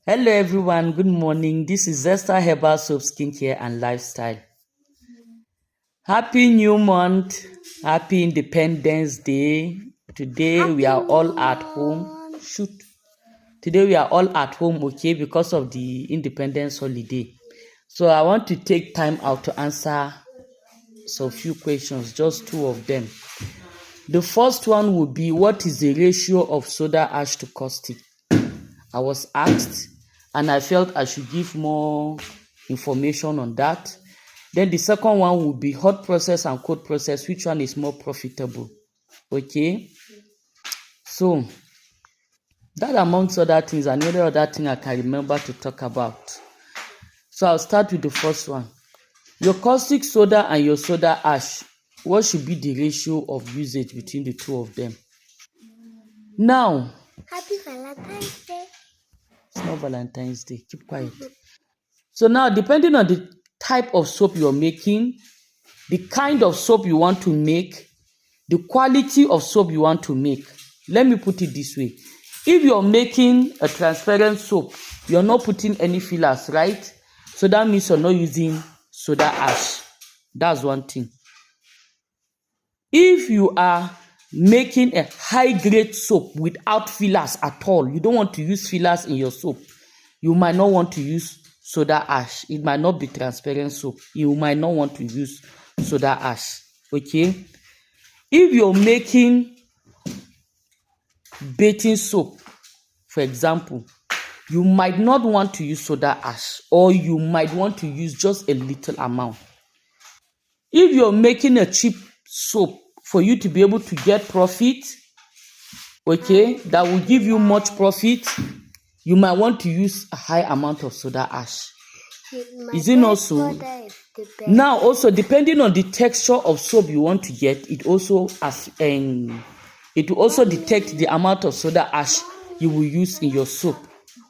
Hello everyone, good morning. This is Zesta Herbal Soap Skincare and Lifestyle. Happy new month. Happy Independence Day. Today we are all at home. Today we are all at home, okay, because of the Independence holiday. So I want to take time out to answer some few questions, just two of them. The first one would be, what is the ratio of soda ash to caustic? I was asked and I felt I should give more information on that. Then the second one would be hot process and cold process. Which one is more profitable? Okay. So that amongst other things, another other thing I can remember to talk about. So I'll start with the first one. Your caustic soda and your soda ash, what should be the ratio of usage between the two of them? Now, Happy Valentine's Day. It's not Valentine's Day. Keep quiet. So now, depending on the type of soap you're making, the kind of soap you want to make, the quality of soap you want to make. Let me put it this way. If you're making a transparent soap, you're not putting any fillers, right? So that means you're not using soda ash. That's one thing. If you are making a high-grade soap without fillers at all, you don't want to use fillers in your soap, you might not want to use soda ash. It might not be transparent soap. You might not want to use soda ash. Okay? If you're making bathing soap, for example, you might not want to use soda ash, or you might want to use just a little amount. If you're making a cheap soap for you to be able to get profit, okay, that will give you much profit, you might want to use a high amount of soda ash. Is it not so? Now, also depending on the texture of soap you want to get, it also it will also detect the amount of soda ash you will use in your soap.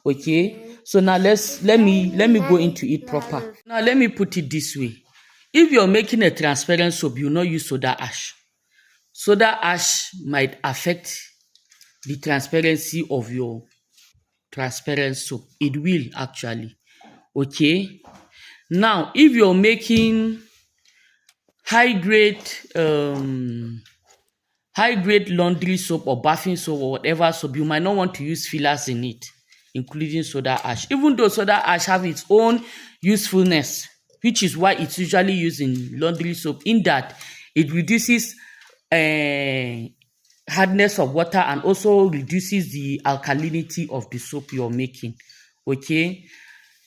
Okay, so now let me go into it proper. Now let me put it this way. If you're making a transparent soap, you will not use soda ash. Soda ash might affect the transparency of your transparent soap. It will actually. Okay. Now, if you're making high-grade laundry soap or bathing soap or whatever soap, you might not want to use fillers in it, including soda ash. Even though soda ash have its own usefulness, which is why it's usually used in laundry soap, in that it reduces hardness of water and also reduces the alkalinity of the soap you're making. Okay.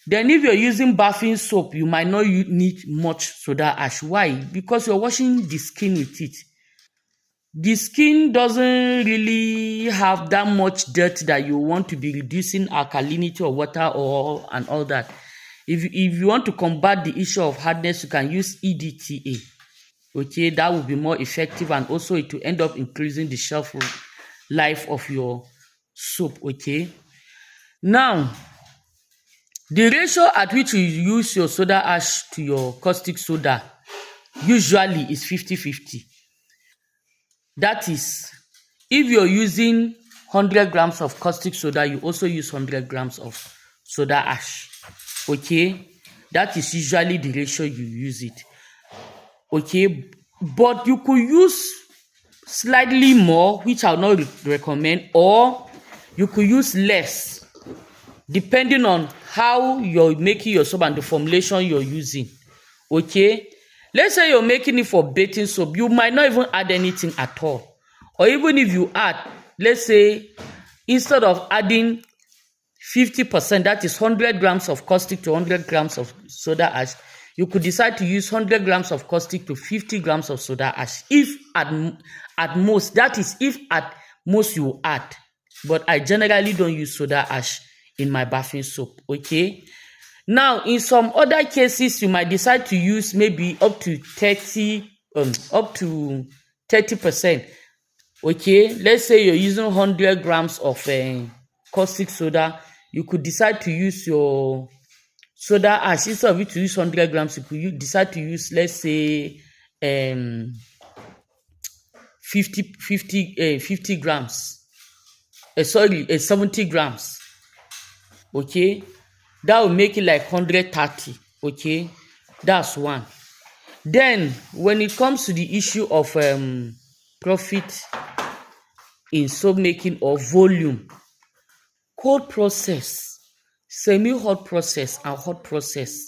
Then if you're using bathing soap, you might not need much soda ash. Why? Because you're washing the skin with it. The skin doesn't really have that much dirt that you want to be reducing alkalinity of water and all that. If you want to combat the issue of hardness, you can use EDTA. Okay, that will be more effective, and also it will end up increasing the shelf life of your soap. Okay. Now, the ratio at which you use your soda ash to your caustic soda usually is 50-50. That is, if you're using 100 grams of caustic soda, you also use 100 grams of soda ash. Okay, that is usually the ratio you use it. Okay, but you could use slightly more, which I'll not recommend, or you could use less, depending on how you're making your soap and the formulation you're using. Okay, let's say you're making it for bathing soap, you might not even add anything at all. Or even if you add, let's say instead of adding 50%, that is 100 grams of caustic to 100 grams of soda ash, you could decide to use 100 grams of caustic to 50 grams of soda ash. If at most, that is if at most you add. But I generally don't use soda ash in my bathing soap. Okay. Now, in some other cases, you might decide to use maybe up to 30%. Okay, let's say you're using 100 grams of caustic soda. You could decide to use your soda ash. Instead of you to use 100 grams, you could decide to use, let's say, 50 grams. 70 grams. Okay, that will make it like 130. Okay, that's one. Then when it comes to the issue of profit in soap making or volume, cold process, semi-hot process, and hot process.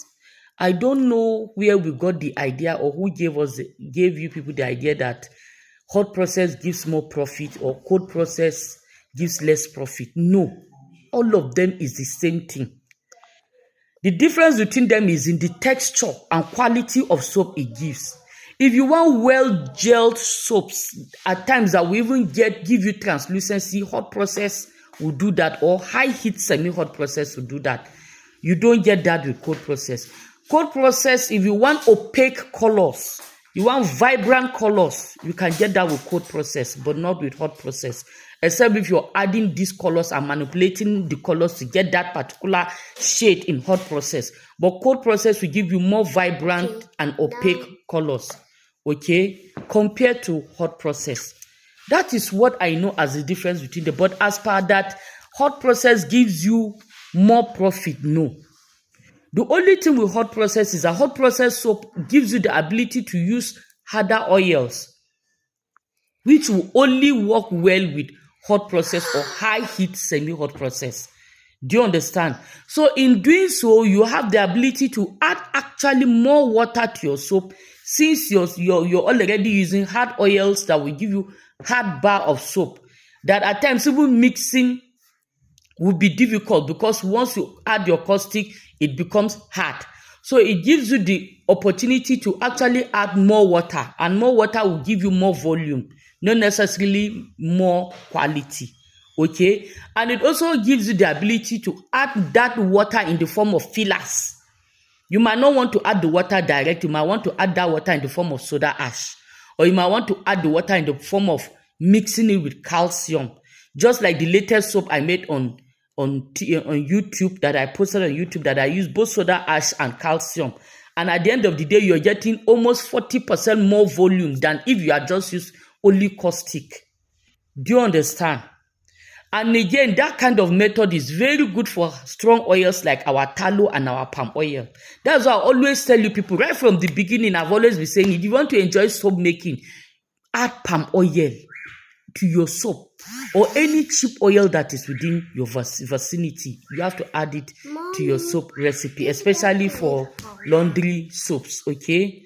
I don't know where we got the idea or who gave you people the idea that hot process gives more profit or cold process gives less profit. No, all of them is the same thing. The difference between them is in the texture and quality of soap it gives. If you want well-gelled soaps, at times that will even give you translucency, hot process will do that, or high-heat semi-hot process will do that. You don't get that with cold process. Cold process, if you want opaque colors, you want vibrant colors, you can get that with cold process, but not with hot process. Except if you're adding these colors and manipulating the colors to get that particular shade in hot process. But cold process will give you more vibrant and opaque colors, okay, compared to hot process. That is what I know as the difference between them. But as per that, hot process gives you more profit, no. The only thing with hot process is a hot process soap gives you the ability to use harder oils, which will only work well with hot process or high heat semi-hot process. Do you understand? So in doing so, you have the ability to add actually more water to your soap, since you're already using hard oils that will give you hard bar of soap, that at times even mixing will be difficult, because once you add your caustic, it becomes hard. So it gives you the opportunity to actually add more water, and more water will give you more volume, not necessarily more quality. Okay, and it also gives you the ability to add that water in the form of fillers. You might not want to add the water direct, you might want to add that water in the form of soda ash, or you might want to add the water in the form of mixing it with calcium. Just like the latest soap I made on YouTube, that I posted on YouTube, that I use both soda ash and calcium. And at the end of the day, you're getting almost 40% more volume than if you had just used only caustic. Do you understand? And again, that kind of method is very good for strong oils like our tallow and our palm oil. That's why I always tell you people, right from the beginning, I've always been saying, if you want to enjoy soap making, add palm oil to your soap, or any cheap oil that is within your vicinity. You have to add it to your soap recipe, especially for laundry soaps. Okay,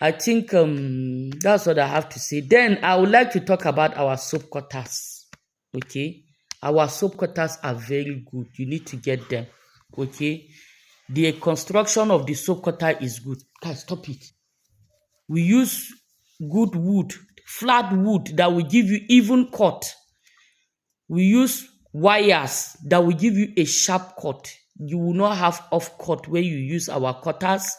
I think that's what I have to say. Then I would like to talk about our soap cutters. Okay, our soap cutters are very good. You need to get them. Okay, the construction of the soap cutter is good. Guys, stop it. We use good wood, flat wood that will give you even cut. We use wires that will give you a sharp cut. You will not have off cut when you use our cutters.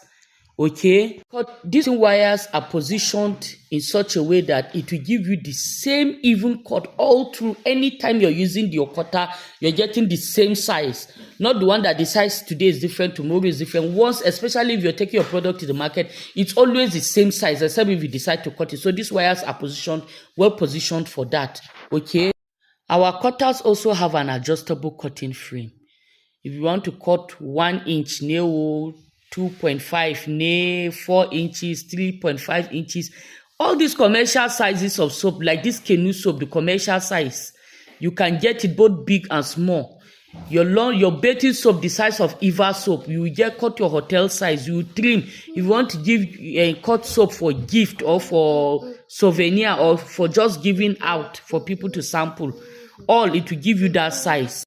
Okay, but these wires are positioned in such a way that it will give you the same even cut all through. Anytime you're using your cutter, you're getting the same size, not the one that the size today is different, tomorrow is different. Once, especially if you're taking your product to the market, it's always the same size, except if you decide to cut it. So these wires are well positioned for that. Okay, our cutters also have an adjustable cutting frame. If you want to cut 1 inch nail, 2.5 nail, 4 inches, 3.5 inches, all these commercial sizes of soap, like this canoe soap, the commercial size, you can get it both big and small. Your bathing soap, the size of Eva soap, you will get cut your hotel size. You trim. If you want to give a cut soap for gift or for souvenir or for just giving out for people to sample, all it will give you that size.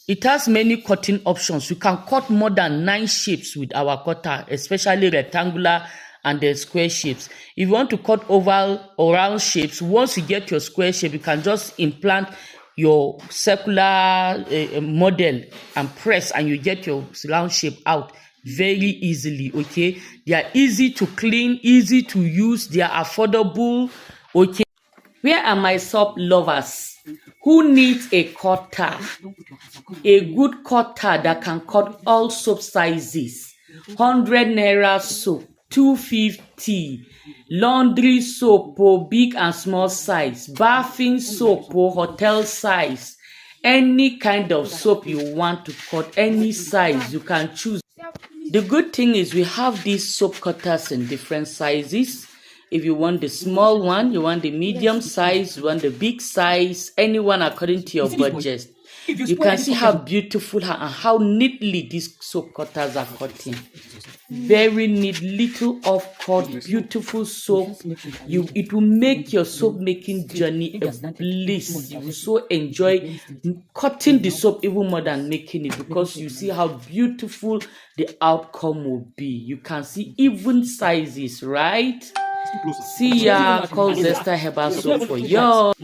It has many cutting options. You can cut more than 9 shapes with our cutter, especially rectangular and the square shapes. If you want to cut oval or round shapes, once you get your square shape, you can just implant your circular model and press, and you get your round shape out very easily. Okay, they are easy to clean, easy to use, they are affordable. Okay, where are my soap lovers who needs a cutter, a good cutter that can cut all soap sizes? 100 naira soap, 250. Laundry soap, big and small size. Bathing soap, hotel size. any kind of soap you want to cut, any size you can choose. The good thing is we have these soap cutters in different sizes. If you want the small one, you want the medium size, you want the big size, anyone according to your budget. You can see how beautiful and how neatly these soap cutters are cutting. Very neat, little off cut, beautiful soap. It will make your soap making journey a bliss. You will so enjoy cutting the soap even more than making it, because you see how beautiful the outcome will be. You can see even sizes, right? See ya, call Zesta Herbal Soap for yours.